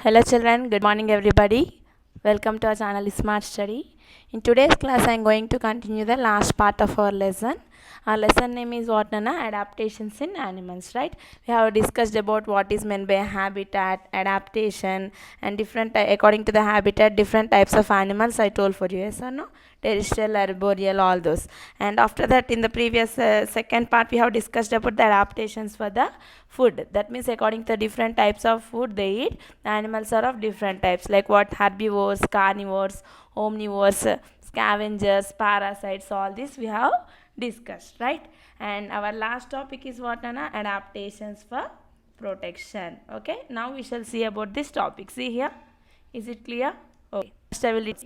Hello children, good morning everybody. Welcome to our channel Smart Study. In today's class I am going to continue the last part of our lesson. Our lesson name is what Nana? Adaptations in animals, right? We have discussed about what is meant by habitat, adaptation and different according to the habitat different types of animals I told for you, yes or no? Terrestrial, arboreal, all those. And after that in the previous second part we have discussed about the adaptations for the food. That means according to the different types of food they eat, the animals are of different types like what herbivores, carnivores, omnivores, scavengers, parasites, all this we have discussed, right? And our last topic is what, Anna? Adaptations for protection. Okay, now we shall see about this topic. See here, is it clear? Okay, first I will read.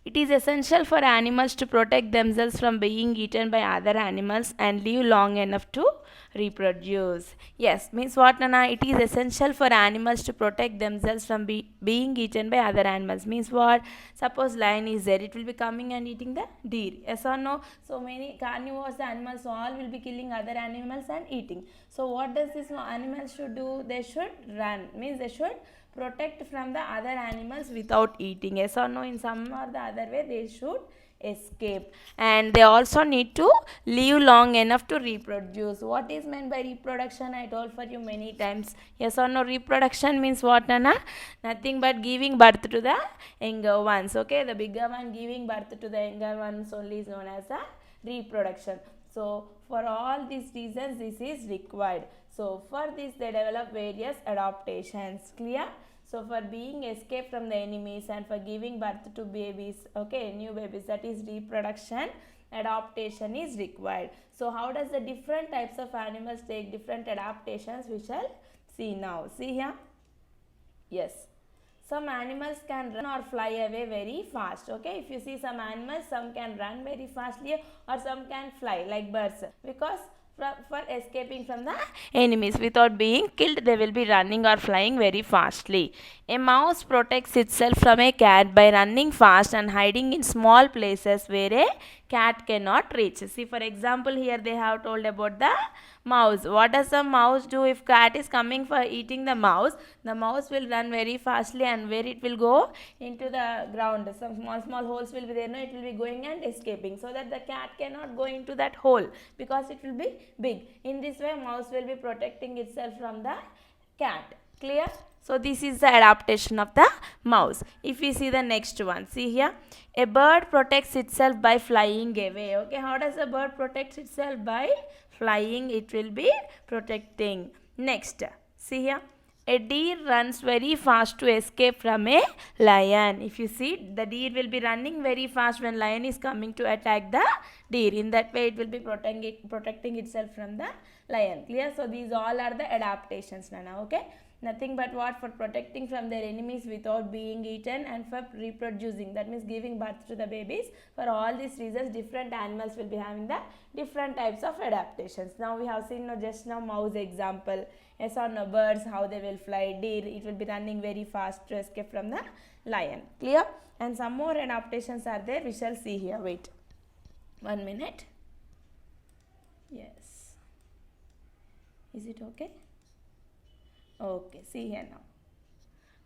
It is essential for animals to protect themselves from being eaten by other animals and live long enough to reproduce. Yes, means what, Nana? It is essential for animals to protect themselves from being eaten by other animals. Means what? Suppose lion is there, it will be coming and eating the deer. Yes or no? So many carnivores animals all will be killing other animals and eating. So what does this animal should do? They should run. Means they should protect from the other animals without eating. Yes or no? In some or the other way they should escape, and they also need to live long enough to reproduce. What is meant by reproduction? I told for you many times. Yes or no? Reproduction means what, Nana? Nothing but giving birth to the younger ones. Okay, the bigger one giving birth to the younger ones only is known as a reproduction. So for all these reasons this is required. So for this they develop various adaptations. Clear? So for being escape from the enemies and for giving birth to babies, okay, new babies, that is reproduction, adaptation is required. So how does the different types of animals take different adaptations? We shall see now. See here. Yes. Some animals can run or fly away very fast. Okay, if you see some animals, some can run very fastly or some can fly like birds, because for escaping from the enemies without being killed, they will be running or flying very fastly. A mouse protects itself from a cat by running fast and hiding in small places where a cat cannot reach. See, for example, here they have told about the mouse. What does the mouse do? If cat is coming for eating the mouse will run very fastly, and where it will go? Into the ground. Some small holes will be there. No, it will be going and escaping, so that the cat cannot go into that hole because it will be big. In this way, mouse will be protecting itself from the cat. Clear? So this is the adaptation of the mouse. If we see the next one, see here, a bird protects itself by flying away. Okay, how does a bird protect itself? By flying, it will be protecting. Next, see here, a deer runs very fast to escape from a lion. If you see, the deer will be running very fast when lion is coming to attack the deer. In that way, it will be protecting itself from the lion. Clear? So these all are the adaptations, Nana. Okay. Nothing but what? For protecting from their enemies without being eaten and for reproducing. That means giving birth to the babies. For all these reasons, different animals will be having the different types of adaptations. Now we have seen just now mouse example. Yes or no? Birds, how they will fly. Deer, it will be running very fast to escape from the lion. Clear? And some more adaptations are there. We shall see here. Wait 1 minute. Yes. Is it okay? Okay, see here now.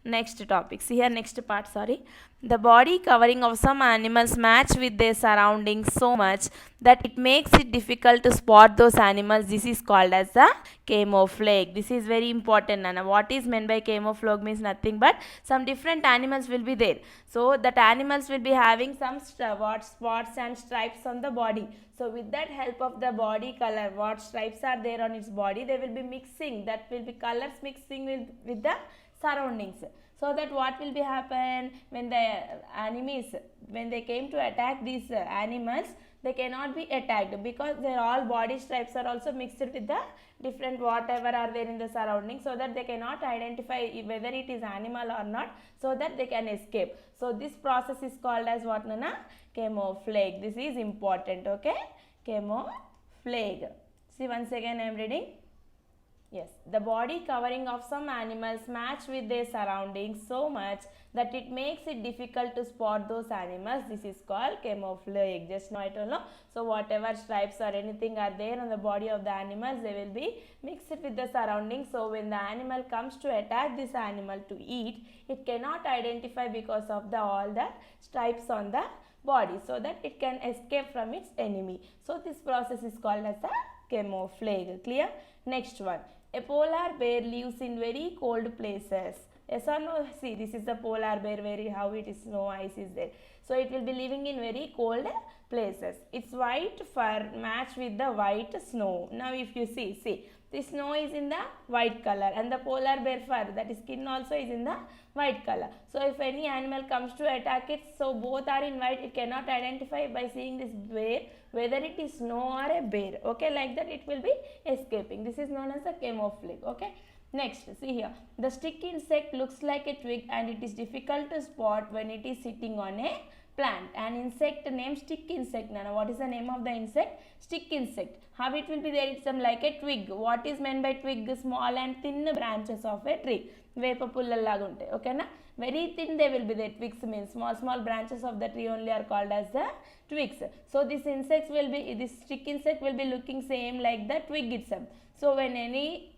Next topic. See here, next part, sorry. The body covering of some animals match with their surroundings so much that it makes it difficult to spot those animals. This is called as the camouflage. This is very important, Nana. What is meant by camouflage means nothing but some different animals will be there. So that animals will be having some spots and stripes on the body. So with that help of the body color, what stripes are there on its body, they will be mixing. That will be colors mixing with the surroundings, so that what will be happen when the enemies, when they came to attack these animals, they cannot be attacked because their all body stripes are also mixed with the different whatever are there in the surroundings, so that they cannot identify whether it is animal or not, so that they can escape. So this process is called as what, Nana? Camouflage. This is important. Okay, camouflage. See, once again I am reading. Yes, the body covering of some animals match with their surroundings so much that it makes it difficult to spot those animals. This is called camouflage. Just now I told you. So whatever stripes or anything are there on the body of the animals, they will be mixed with the surroundings. So when the animal comes to attack this animal to eat, it cannot identify because of all the stripes on the body, so that it can escape from its enemy. So this process is called as a camouflage. Clear? Next one. A polar bear lives in very cold places. Yes or no? See, this is the polar bear where how it is, no ice is there. So it will be living in very cold places. Its white fur match with the white snow. Now if you see, the snow is in the white color and the polar bear fur, that is skin also, is in the white color. So if any animal comes to attack it, so both are in white, it cannot identify by seeing this bear whether it is snow or a bear. Okay, like that it will be escaping. This is known as a camouflage. Okay. Next, see here, the stick insect looks like a twig and it is difficult to spot when it is sitting on a plant. An insect named stick insect. Now, what is the name of the insect? Stick insect. How it will be there? It's like a twig. What is meant by twig? Small and thin branches of a tree. Okay, na? Very thin they will be there. Twigs means small branches of the tree only are called as the twigs. So this stick insect will be looking same like the twig itself. So when any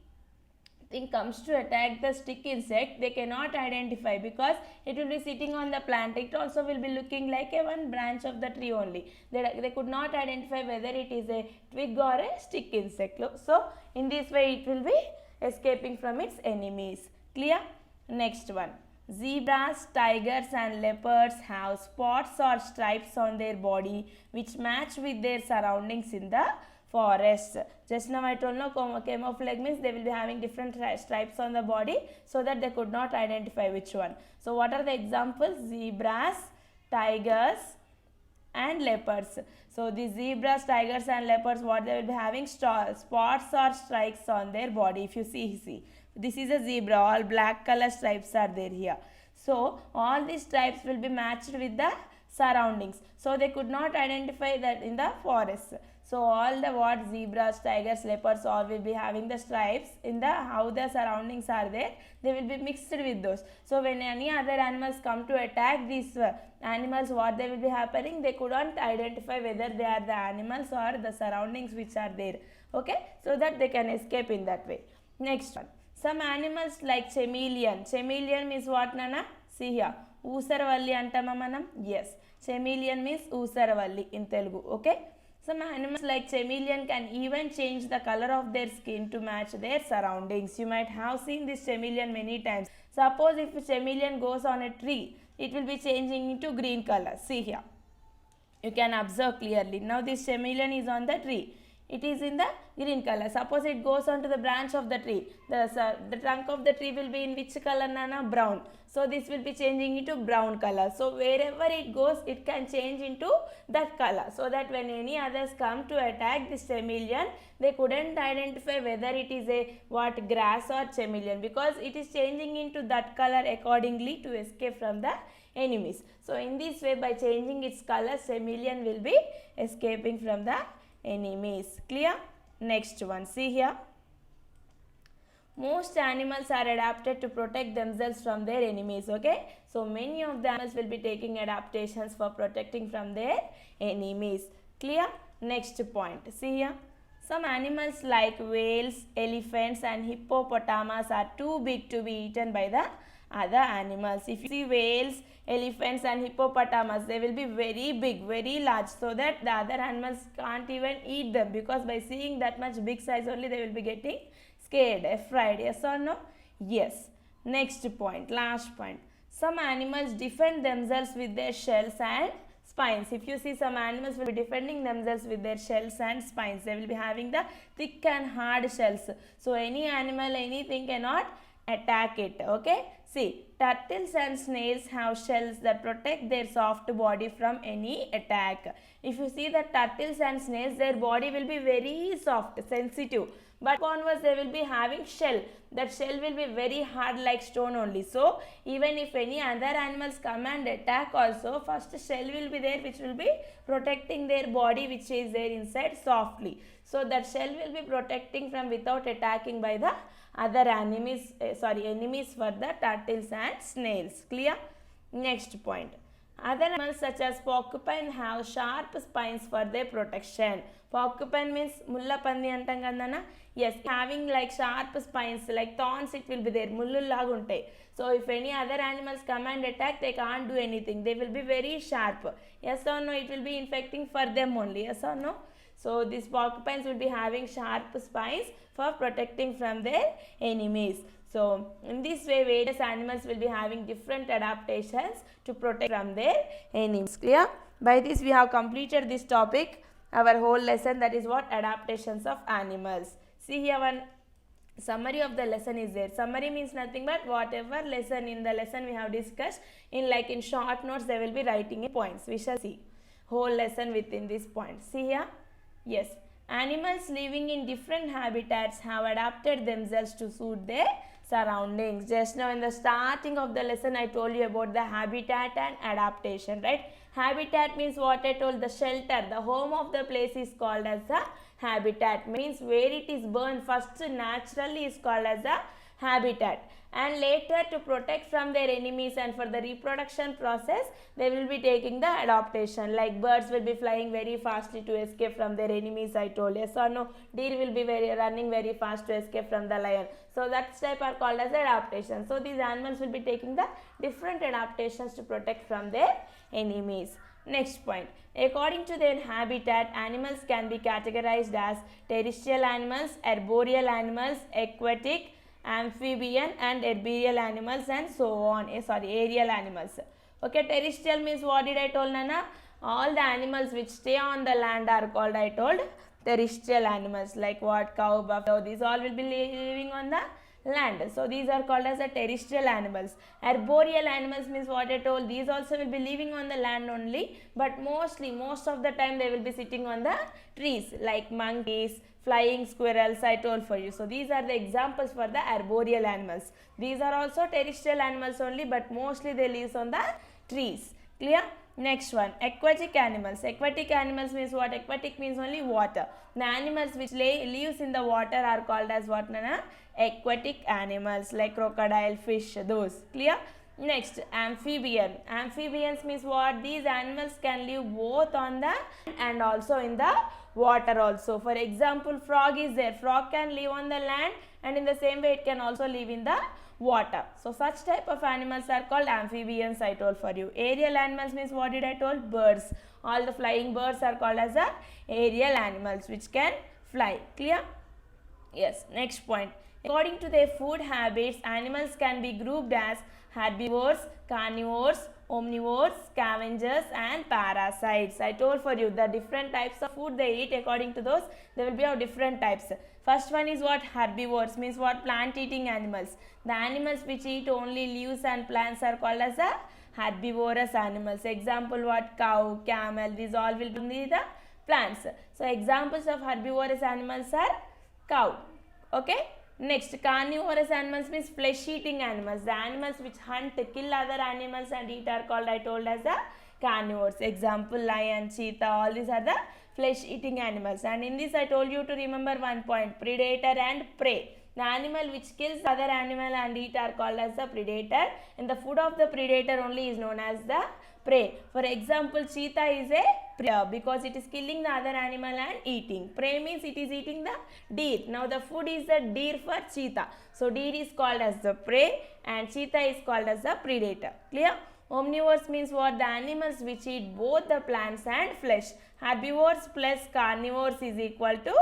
thing comes to attack the stick insect, they cannot identify because it will be sitting on the plant. It also will be looking like a one branch of the tree only. They could not identify whether it is a twig or a stick insect. So in this way it will be escaping from its enemies. Clear? Next one. Zebras, tigers and leopards have spots or stripes on their body which match with their surroundings in the forest. Just now I told, no, camouflage means they will be having different stripes on the body so that they could not identify which one. So what are the examples? Zebras, tigers and leopards. So the zebras, tigers and leopards, what they will be having? Spots or stripes on their body. If you see, this is a zebra, all black color stripes are there here. So all these stripes will be matched with the surroundings. So they could not identify that in the forest. So all the zebras, tigers, leopards all will be having the stripes in the how the surroundings are there. They will be mixed with those. So when any other animals come to attack these animals, what they will be happening? They couldn't identify whether they are the animals or the surroundings which are there. Okay, so that they can escape in that way. Next one. Some animals like chameleon. Chameleon means what, Nana? See here. Usaravalli antama manam? Yes. Chameleon means Usaravalli in Telugu. Okay. Some animals like chameleon can even change the color of their skin to match their surroundings. You might have seen this chameleon many times. Suppose if a chameleon goes on a tree, it will be changing into green color. See here. You can observe clearly. Now this chameleon is on the tree. It is in the green color. Suppose it goes onto the branch of the tree. The trunk of the tree will be in which color, Nana? Brown. So this will be changing into brown color. So wherever it goes, it can change into that color. So that when any others come to attack this chameleon, they couldn't identify whether it is a grass or chameleon, because it is changing into that color accordingly to escape from the enemies. So in this way, by changing its color, chameleon will be escaping from the enemies. Clear? Next one. See here. Most animals are adapted to protect themselves from their enemies. Okay. So many of the animals will be taking adaptations for protecting from their enemies. Clear? Next point. See here. Some animals like whales, elephants and hippopotamus are too big to be eaten by the other animals. If you see whales, elephants and hippopotamus, they will be very big, very large, so that the other animals can't even eat them, because by seeing that much big size only they will be getting scared, afraid. Yes or no? Yes. Next point, last point. Some animals defend themselves with their shells and spines. If you see, some animals will be defending themselves with their shells and spines. They will be having the thick and hard shells. So any animal, anything cannot attack it. Okay. See, turtles and snails have shells that protect their soft body from any attack. If you see the turtles and snails, their body will be very soft, sensitive. but onwards they will be having shell. That shell will be very hard like stone only. So even if any other animals come and attack also, first shell will be there which will be protecting their body which is there inside softly. So that shell will be protecting from without attacking by the other enemies for the turtles and snails. Clear? Next point. Other animals such as porcupine have sharp spines for their protection. Porcupine means mulla pandi antam kadana. Yes, having like sharp spines like thorns, it will be there. Mullu laga untai. So if any other animals come and attack, they can't do anything. They will be very sharp. Yes or no? It will be infecting for them only. Yes or no? So these porcupines will be having sharp spines for protecting from their enemies. So in this way, various animals will be having different adaptations to protect from their enemies. Clear? By this we have completed this topic, our whole lesson, that is what adaptations of animals. See here one summary of the lesson is there. Summary means nothing but whatever lesson in the lesson we have discussed, in short notes they will be writing in points. We shall see whole lesson within this point. See here. Yes, animals living in different habitats have adapted themselves to suit their surroundings. Just now in the starting of the lesson I told you about the habitat and adaptation, right? Habitat means what I told, the shelter, the home of the place is called as the habitat. Means where it is born first naturally is called as the habitat, and later to protect from their enemies and for the reproduction process they will be taking the adaptation. Like birds will be flying very fastly to escape from their enemies, I told. Yes or no? Deer will be running very fast to escape from the lion. So that type are called as adaptation. So these animals will be taking the different adaptations to protect from their enemies. Next point. According to their habitat, animals can be categorized as terrestrial animals, arboreal animals, aquatic, amphibian and herbial animals, and so on. Aerial animals. Okay, terrestrial means what did I told, Nana? All the animals which stay on the land are called, I told, terrestrial animals. Like what? Cow, buffalo, these all will be living on the land. So these are called as the terrestrial animals. Arboreal animals means what I told, these also will be living on the land only, but most of the time they will be sitting on the trees, like monkeys, flying squirrels, I told for you. So these are the examples for the arboreal animals. These are also terrestrial animals only, but mostly they live on the trees. Clear? Next one, aquatic animals. Aquatic animals means what? Aquatic means only water. The animals which lives in the water are called as what, Nana? Aquatic animals, like crocodile, fish, those. Clear? Next, amphibian. Amphibians means what? These animals can live both on the and also in the water also. For example, frog is there. Frog can live on the land, and in the same way it can also live in the water. So such type of animals are called amphibians, I told for you. Aerial animals means what did I told? Birds. All the flying birds are called as the aerial animals which can fly. Clear? Yes. Next point. According to their food habits, animals can be grouped as herbivores, carnivores, omnivores, scavengers and parasites. I told for you the different types of food they eat. According to those, they will be of different types. First one is what? Herbivores means what? Plant eating animals. The animals which eat only leaves and plants are called as the herbivorous animals. Example what? Cow, camel, these all will be the plants. So examples of herbivorous animals are cow. Okay. Next, carnivorous animals means flesh eating animals. The animals which hunt, kill other animals and eat are called, I told, as the carnivores. Example, lion, cheetah, all these are the flesh eating animals. And in this I told you to remember one point, predator and prey. The animal which kills other animal and eat are called as the predator, and the food of the predator only is known as the prey. For example, cheetah is a prey because it is killing the other animal and eating. Prey means it is eating the deer. Now the food is the deer for cheetah. So deer is called as the prey and cheetah is called as the predator. Clear? Omnivores means what? The animals which eat both the plants and flesh. Herbivores plus carnivores is equal to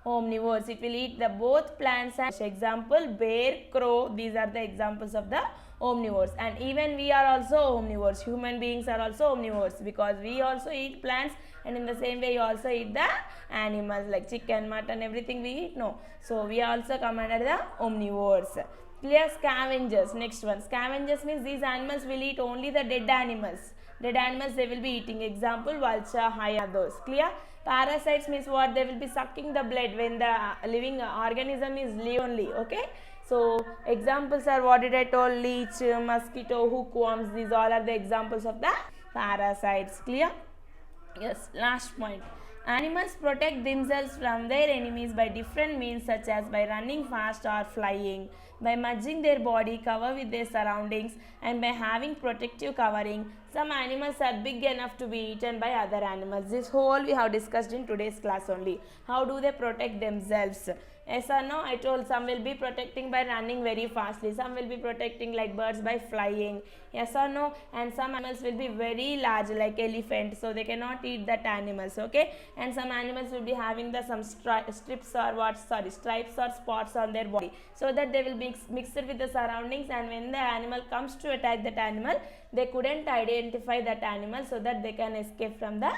omnivores. It will eat the both plants and flesh. Example, bear, crow. These are the examples of the omnivores. And even we are also omnivores. Human beings are also omnivores because we also eat plants, and in the same way you also eat the animals like chicken, mutton, everything we eat. No. So we also come under the omnivores. Clear? Scavengers. Next one. Scavengers means these animals will eat only the dead animals. Dead animals they will be eating. Example, vulture, hyena, those. Clear? Parasites means what? They will be sucking the blood when the living organism is live only. Okay. So examples are what did I told? Leech, mosquito, hookworms. These all are the examples of the parasites. Clear? Yes. Last point. Animals protect themselves from their enemies by different means such as by running fast or flying, by merging their body cover with their surroundings, and by having protective covering. Some animals are big enough to be eaten by other animals. This whole we have discussed in today's class only. How do they protect themselves? Yes or no? I told some will be protecting by running very fastly. Some will be protecting like birds by flying. Yes or no? And some animals will be very large like elephant. So they cannot eat that animals. Okay. And some animals will be having the some strips or what? Sorry, stripes or spots on their body. So that they will be mixed with the surroundings. And when the animal comes to attack that animal, they couldn't identify that animal so that they can escape from the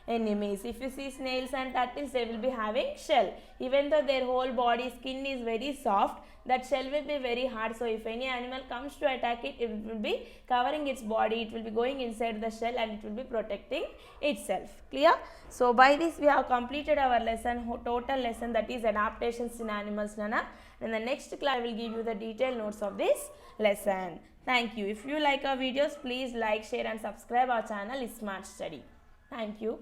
enemies. If you see snails and turtles, they will be having shell. Even though their whole body skin is very soft, that shell will be very hard. So if any animal comes to attack it, it will be covering its body, it will be going inside the shell and it will be protecting itself. Clear? So by this we have completed our lesson, total lesson, that is adaptations in animals. Nana. In the next class I will give you the detailed notes of this lesson. Thank you. If you like our videos, please like, share and subscribe our channel Smart Study. Thank you.